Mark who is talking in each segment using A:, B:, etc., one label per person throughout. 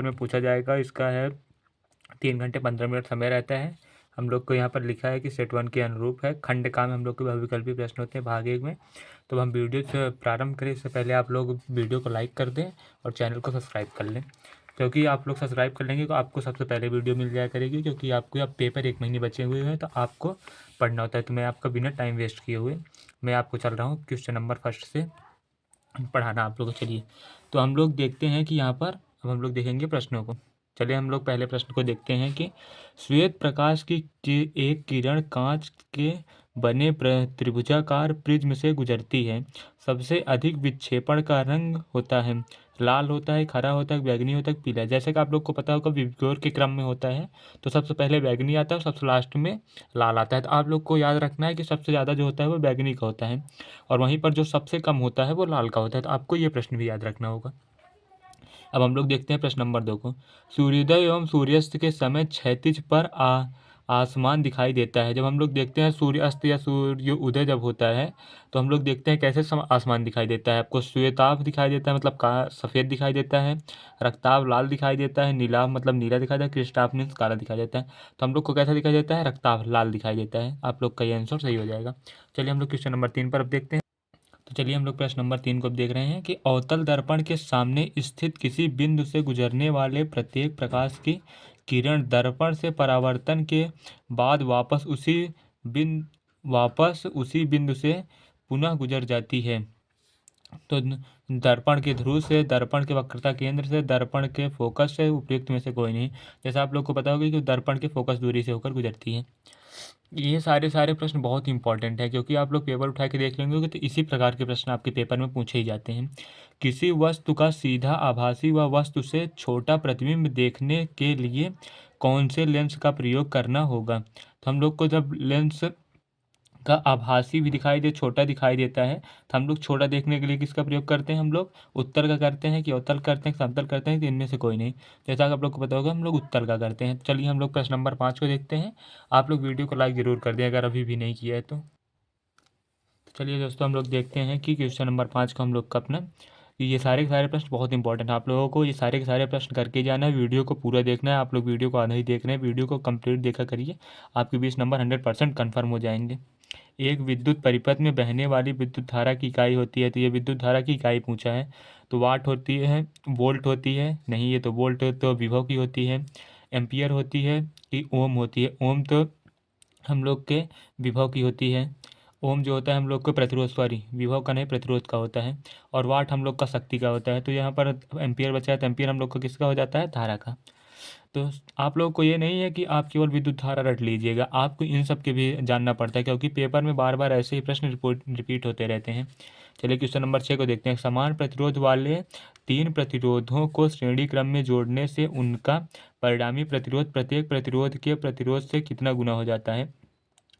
A: में पूछा जाएगा। इसका है 3 घंटे 15 मिनट समय रहता है। हम लोग को यहाँ पर लिखा है कि सेट 1 के अनुरूप है। खंड का में हम लोग के बहुविकल्पी प्रश्न होते हैं भाग 1 में। तो हम वीडियो से प्रारंभ करें इससे पहले आप लोग वीडियो को लाइक कर दें और चैनल को सब्सक्राइब कर लें, क्योंकि आप लोग सब्सक्राइब कर लेंगे तो आपको सबसे पहले वीडियो मिल जाया करेगी, क्योंकि आपको अब पेपर 1 महीने बचे हुए हैं तो आपको पढ़ना होता है। तो मैं आपका बिना टाइम वेस्ट किए हुए मैं आपको चल रहा हूँ क्वेश्चन नंबर फर्स्ट से पढ़ाना आप लोगों को। चलिए तो हम लोग देखते हैं कि यहाँ पर अब हम लोग देखेंगे प्रश्नों को। चलिए हम लोग पहले प्रश्न को देखते हैं कि श्वेत प्रकाश की एक किरण कांच के बने त्रिभुजाकार प्रिज्म से गुजरती है। सबसे अधिक विक्षेपण का रंग होता है, लाल होता है, हरा होता है, बैगनी होता है, पीला। जैसे कि आप लोग को पता होगा विबग्योर के क्रम में होता है, तो सबसे पहले बैगनी आता है और सबसे लास्ट में लाल आता है। तो आप लोग को याद रखना है कि सबसे ज़्यादा जो होता है वो बैगनी का होता है और वहीं पर जो सबसे कम होता है वो लाल का होता है। तो आपको ये प्रश्न भी याद रखना होगा। अब हम लोग देखते हैं प्रश्न नंबर 2 को। सूर्योदय एवं सूर्यास्त के समय क्षैतिज पर आसमान दिखाई देता है। जब हम लोग देखते हैं सूर्य अस्त या सूर्य उदय जब होता है तो हम लोग देखते हैं कैसे आसमान दिखाई देता है। आपको श्वेताभ दिखाई देता है, मतलब का सफ़ेद दिखाई देता है। रक्ताभ लाल दिखाई देता है। नीलाभ मतलब नीला दिखाई देता है। कृष्णाभ मीन्स काला दिखाई देता है। तो हम लोग को कैसा दिखाई देता है? रक्ताभ लाल दिखाई देता है। आप लोग का ये आंसर सही हो जाएगा। चलिए हम लोग क्वेश्चन नंबर 3 पर अब देखते हैं। तो चलिए हम लोग प्रश्न नंबर 3 को अब देख रहे हैं कि अवतल दर्पण के सामने स्थित किसी बिंदु से गुजरने वाले प्रत्येक प्रकाश की किरण दर्पण से परावर्तन के बाद वापस उसी बिंदु से पुनः गुजर जाती है। तो दर्पण के ध्रुव से, दर्पण के वक्रता केंद्र से, दर्पण के फोकस से, उपयुक्त में से कोई नहीं। जैसा आप लोग को पता होगा कि दर्पण के फोकस दूरी से होकर गुजरती है। ये सारे प्रश्न बहुत इंपॉर्टेंट है, क्योंकि आप लोग पेपर उठा के देख लेंगे तो इसी प्रकार के प्रश्न आपके पेपर में पूछे ही जाते हैं। किसी वस्तु का सीधा आभासी व वस्तु से छोटा प्रतिबिंब देखने के लिए कौन से लेंस का प्रयोग करना होगा? तो हम लोग को जब लेंस का आभासी भी दिखाई दे, छोटा दिखाई देता है, तो हम लोग छोटा देखने के लिए किसका प्रयोग करते हैं? हम लोग उत्तर का करते हैं कि अवतल करते हैं, समतल करते हैं, तो इनमें से कोई नहीं। जैसा कि आप लोग को पता होगा हम लोग उत्तर का करते हैं। चलिए हम लोग प्रश्न नंबर 5 को देखते हैं। आप लोग वीडियो को लाइक ज़रूर कर दें अगर अभी भी नहीं किया है तो। चलिए दोस्तों हम लोग देखते हैं कि क्वेश्चन नंबर 5 को हम लोग का अपना ये सारे के सारे प्रश्न बहुत इंपॉर्टेंट है। आप लोगों को ये सारे के सारे प्रश्न करके जाना है, वीडियो को पूरा देखना है। आप लोग वीडियो को आधा ही देख रहे हैं, वीडियो को कंप्लीट देखा करिए, आपके 20 नंबर 100% कन्फर्म हो जाएंगे। एक विद्युत परिपथ में बहने वाली विद्युत धारा की इकाई होती है। तो ये विद्युत धारा की इकाई पूछा है। तो वाट होती है, वोल्ट होती है, नहीं ये तो वोल्ट तो विभव की होती है। एम्पियर होती है कि ओम होती है? ओम तो हम लोग के विभव की होती है। ओम जो होता है हम लोग को प्रतिरोध, सॉरी विभव का नहीं प्रतिरोध का होता है। और वाट हम लोग का शक्ति का होता है। तो यहाँ पर एम्पियर बचा है, तो एम्पियर हम लोग का किसका हो जाता है? धारा का। तो आप लोगों को ये नहीं है कि आप केवल विद्युत धारा रट लीजिएगा, आपको इन सब के भी जानना पड़ता है, क्योंकि पेपर में बार बार ऐसे ही प्रश्न रिपीट होते रहते हैं। चलिए क्वेश्चन नंबर 6 को देखते हैं। समान प्रतिरोध वाले 3 प्रतिरोधों को श्रेणी क्रम में जोड़ने से उनका परिणामी प्रतिरोध प्रत्येक प्रतिरोध के प्रतिरोध से कितना गुना हो जाता है?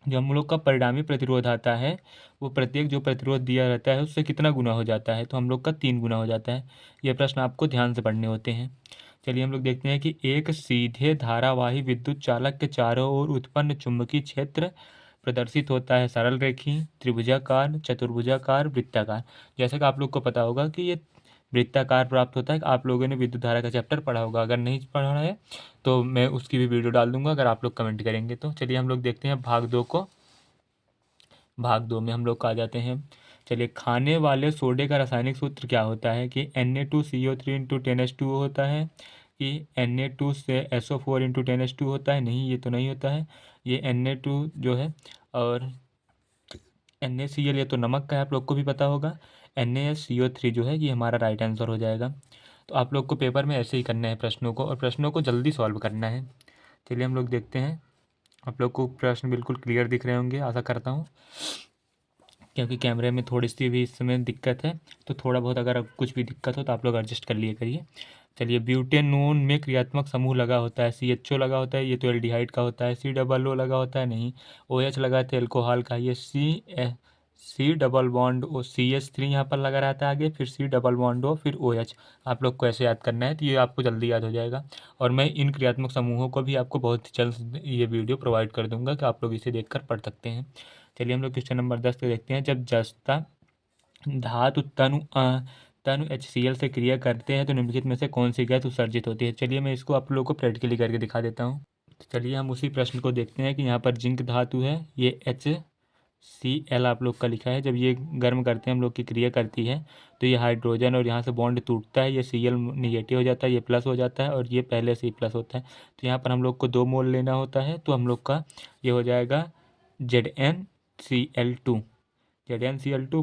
A: जो हम लोग का परिणामी प्रतिरोध आता है वो प्रत्येक जो प्रतिरोध दिया रहता है उससे कितना गुना हो जाता है? तो हम लोग का 3 गुना हो जाता है। ये प्रश्न आपको ध्यान से पढ़ने होते हैं। चलिए हम लोग देखते हैं कि एक सीधे धारावाही विद्युत चालक के चारों ओर उत्पन्न चुंबकीय क्षेत्र प्रदर्शित होता है सरल रेखी, त्रिभुजाकार, चतुर्भुजाकार, वृत्ताकार। जैसे कि आप लोग को पता होगा कि ये वृत्ताकार प्राप्त होता है। आप लोगों ने विद्युत धारा का चैप्टर पढ़ा होगा, अगर नहीं पढ़ा है तो मैं उसकी भी वीडियो डाल दूंगा अगर आप लोग कमेंट करेंगे तो। चलिए हम लोग देखते हैं भाग 2 को। भाग 2 में हम लोग आ जाते हैं। चलिए खाने वाले सोडे का रासायनिक सूत्र क्या होता है? कि Na2CO3 इंटू 10H2O होता है, कि Na2 से SO4 इंटू 10H2 होता है? नहीं ये तो नहीं होता है। ये Na2 जो है और NaCl ये तो नमक का है, आप लोग को भी पता होगा। NaSCO3 जो है ये हमारा राइट आंसर हो जाएगा। तो आप लोग को पेपर में ऐसे ही करना है प्रश्नों को, और प्रश्नों को जल्दी सॉल्व करना है। चलिए हम लोग देखते हैं। आप लोग को प्रश्न बिल्कुल क्लियर दिख रहे होंगे आशा करता हूँ, क्योंकि कैमरे में थोड़ी सी भी इस समय दिक्कत है, तो थोड़ा बहुत अगर कुछ भी दिक्कत हो तो आप लोग एडजस्ट कर लिए करिए। चलिए ब्यूटेनोन में क्रियात्मक समूह लगा होता है, CHO लगा होता है, ये तो एल्डिहाइड का होता है। COO लगा होता है, नहीं। OH लगा है एल्कोहल का, ये C double bond O CH3 यहाँ पर लगा रहता है आगे, फिर C डबल बॉन्ड ओ, फिर OH। आप लोग को ऐसे याद करना है तो ये आपको जल्दी याद हो जाएगा। और मैं इन क्रियात्मक समूहों को भी आपको बहुत जल्द ये वीडियो प्रोवाइड कर दूंगा कि आप लोग इसे देखकर पढ़ सकते हैं। चलिए हम लोग क्वेश्चन नंबर 10 को देखते हैं। जब जस्ता धातु तनु HCl से क्रिया करते हैं तो निम्नलिखित में से कौन सी गैस उत्सर्जित होती है। चलिए मैं इसको आप लोगों को प्रैक्टिकली करके दिखा देता हूँ। तो चलिए हम उसी प्रश्न को देखते हैं कि यहाँ पर जिंक धातु है, ये HCl आप लोग का लिखा है। जब ये गर्म करते हैं हम लोग की क्रिया करती है तो ये हाइड्रोजन और यहाँ से बॉन्ड टूटता है, ये Cl निगेटिव हो जाता है, ये प्लस हो जाता है और ये पहले से ही प्लस होता है। तो यहाँ पर हम लोग को 2 मोल लेना होता है, तो हम लोग का ये हो जाएगा ZnCl2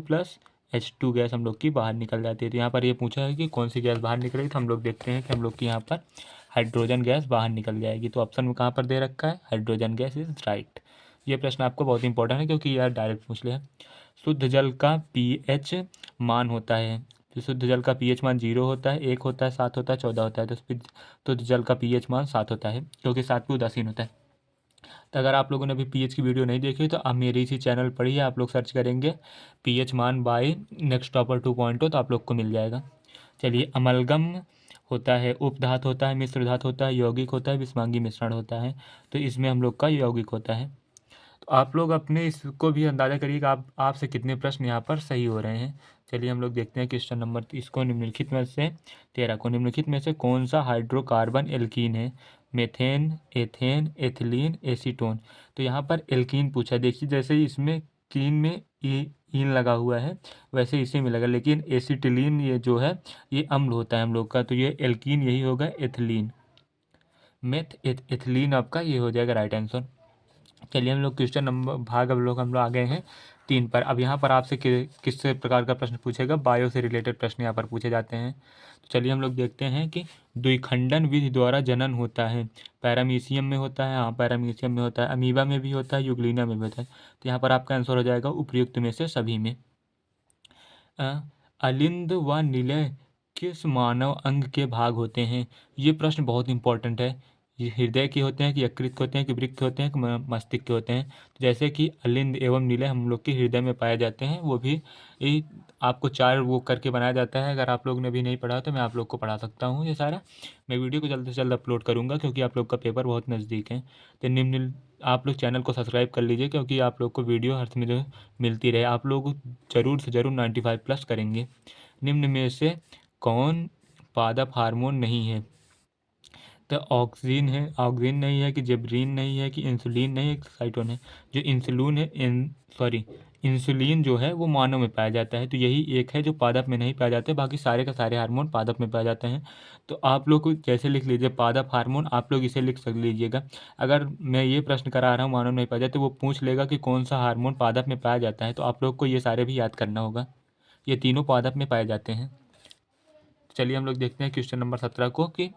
A: प्लस H2 गैस हम लोग की बाहर निकल जाती है। तो यहाँ पर ये पूछा है कि कौन सी गैस बाहर निकल रही, तो हम लोग देखते हैं कि हम लोग की यहाँ पर हाइड्रोजन गैस बाहर निकल जाएगी। तो ऑप्शन में कहाँ पर दे रखा है, हाइड्रोजन गैस इज राइट। ये प्रश्न आपको बहुत इंपॉर्टेंट है क्योंकि यार डायरेक्ट पूछ लिया। शुद्ध जल का pH मान होता है, तो शुद्ध जल का pH मान 0 होता है, 1 होता है, 7 होता है, 14 होता है। तो शुद्ध जल का pH मान 7 होता है क्योंकि 7 पे उदासीन होता है। तो अगर आप लोगों ने अभी pH की वीडियो नहीं देखी तो आप मेरे इसी चैनल पर ही आप लोग सर्च करेंगे pH मान बाय नेक्स्ट टॉपर 2.0 तो आप लोग को मिल जाएगा। चलिए, अमलगम होता है, उपधात होता है, मिश्र धात होता है, यौगिक होता है, विषमांगी मिश्रण होता है। तो इसमें हम लोग का यौगिक होता है। तो आप लोग अपने इसको भी अंदाज़ा करिए कि आपसे कितने प्रश्न यहाँ पर सही हो रहे हैं। चलिए हम लोग देखते हैं क्वेश्चन नंबर इसको निम्नलिखित में से 13 को, निम्नलिखित में से कौन सा हाइड्रोकार्बन एल्कीन है। Methane, ethane, ethylene, acetone. तो यहाँ पर एल्कीन पूछा। देखिए जैसे इसमें कीन में ईन लगा हुआ है वैसे इसे में लगा, लेकिन एसिटिलीन ये जो है ये अम्ल होता है हम लोग का, तो ये एल्कीन यही होगा एथिलीन। एथिलीन आपका ये हो जाएगा राइट आंसर। चलिए हम लोग क्वेश्चन नंबर भाग हम लोग आ गए हैं 3 पर। अब यहाँ पर आपसे किस प्रकार का प्रश्न पूछेगा, बायो से रिलेटेड प्रश्न यहाँ पर पूछे जाते हैं। तो चलिए हम लोग देखते हैं कि द्विखंडन विधि द्वारा जनन होता है। पैरामीशियम में होता है, हाँ पैरामीशियम में होता है, अमीबा में भी होता है, यूग्लिना में भी होता है। तो यहाँ पर आपका आंसर हो जाएगा उपयुक्त में से सभी में। अलिंद व निलय किस मानव अंग के भाग होते हैं। ये प्रश्न बहुत इंपॉर्टेंट है। ये हृदय के होते हैं कि यकृत के होते हैं कि वृक्क के होते हैं कि मस्तिष्क के होते हैं। जैसे कि अलिंद एवं निलय हम लोग के हृदय में पाए जाते हैं, वो भी आपको 4 वो करके बनाया जाता है। अगर आप लोग ने भी नहीं पढ़ा तो मैं आप लोग को पढ़ा सकता हूँ ये सारा। मैं वीडियो को जल्द से जल्द अपलोड करूँगा क्योंकि आप लोग का पेपर बहुत नज़दीक है। तो निम्न आप लोग चैनल को सब्सक्राइब कर लीजिए क्योंकि आप लोग को वीडियो हर समय जो मिलती रहे। आप लोग ज़रूर से ज़रूर 95 प्लस करेंगे। निम्न में से कौन पादप हार्मोन नहीं है। तो ऑक्सीन है, ऑक्सीन नहीं है, कि जेब्रीन नहीं है, कि इंसुलिन नहीं है, कि साइटोन है। जो इंसुलिन है इंसुलिन जो है वो मानव में पाया जाता है, तो यही एक है जो पादप में नहीं पाया जाते, बाकी सारे का सारे हार्मोन पादप में पाए जाते हैं। तो आप लोग को जैसे लिख लीजिए पादप हार्मोन, आप लोग इसे लिख लीजिएगा। अगर मैं ये प्रश्न करा रहा हूँ मानव में पाया जाता तो वो पूछ लेगा कि कौन सा हार्मोन पादप में पाया जाता है, तो आप लोग को ये सारे भी याद करना होगा। ये तीनों पादप में पाए जाते हैं। चलिए हम लोग देखते हैं क्वेश्चन नंबर 17 को कि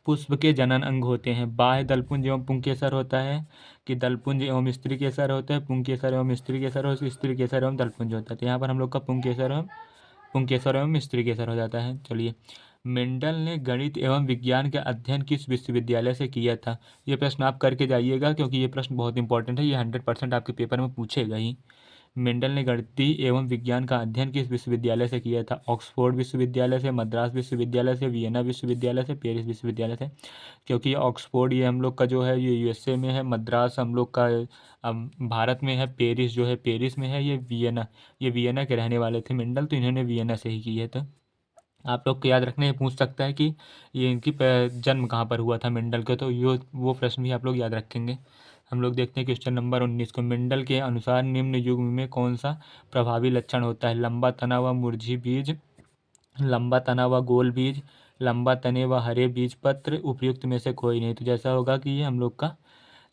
A: पुष्प के जनन अंग होते हैं। बाह्य दलपुंज एवं पुंकेसर होता है, कि दलपुंज एवं स्त्री केसर होता है, पुंकेसर एवं स्त्री केसर हो, स्त्री केसर एवं दलपुंज होता है। तो यहाँ पर हम लोग का पुंकेसर एवं स्त्री केसर हो जाता है। चलिए, मेंडल ने गणित एवं विज्ञान का अध्ययन किस विश्वविद्यालय से किया था। ये प्रश्न आप करके जाइएगा क्योंकि ये प्रश्न बहुत इंपॉर्टेंट है, ये 100% आपके पेपर में पूछेगा ही। मेंडल ने गणित एवं विज्ञान का अध्ययन किस विश्वविद्यालय से किया था। ऑक्सफोर्ड विश्वविद्यालय से, मद्रास विश्वविद्यालय से, वियना विश्वविद्यालय से, पेरिस विश्वविद्यालय से। क्योंकि ऑक्सफोर्ड ये हम लोग का जो है ये यूएसए में है, मद्रास हम लोग का भारत में है, पेरिस जो है पेरिस में है, ये वियना के रहने वाले थे मेंडल, तो इन्होंने वियना से ही की है। तो आप लोग को याद रखने ये पूछ सकता है कि ये इनकी जन्म कहाँ पर हुआ था मेंडल का, तो ये वो प्रश्न भी आप लोग याद रखेंगे। हम लोग देखते हैं क्वेश्चन नंबर 19 को। मेंडल के अनुसार निम्न युग में कौन सा प्रभावी लक्षण होता है। लंबा तना व मुरझी बीज, लंबा तना व गोल बीज, लंबा तने व हरे बीज पत्र, उपयुक्त में से कोई नहीं। तो जैसा होगा कि ये हम लोग का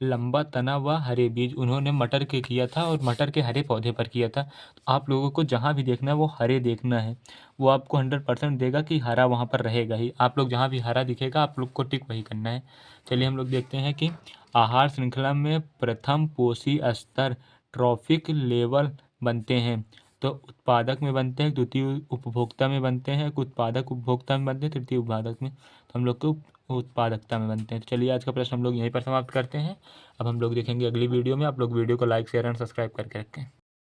A: लंबा तना व हरे बीज उन्होंने मटर के किया था और मटर के हरे पौधे पर किया था। तो आप लोगों को जहाँ भी देखना है वो हरे देखना है, वो आपको 100% देगा कि हरा वहाँ पर रहेगा ही। आप लोग जहाँ भी हरा दिखेगा आप लोग को टिक वही करना है। चलिए हम लोग देखते हैं कि आहार श्रृंखला में प्रथम पोषी स्तर ट्रॉफिक लेवल बनते हैं। तो उत्पादक में बनते हैं, द्वितीय उपभोक्ता में बनते हैं, उत्पादक उपभोक्ता में बनते हैं, तृतीय उत्पादक में। तो हम लोग को उत्पादकता में बनते हैं। तो चलिए आज का प्रश्न हम लोग यहीं पर समाप्त करते हैं। अब हम लोग देखेंगे अगली वीडियो में। आप लोग वीडियो को लाइक शेयर एंड सब्सक्राइब करके रखें।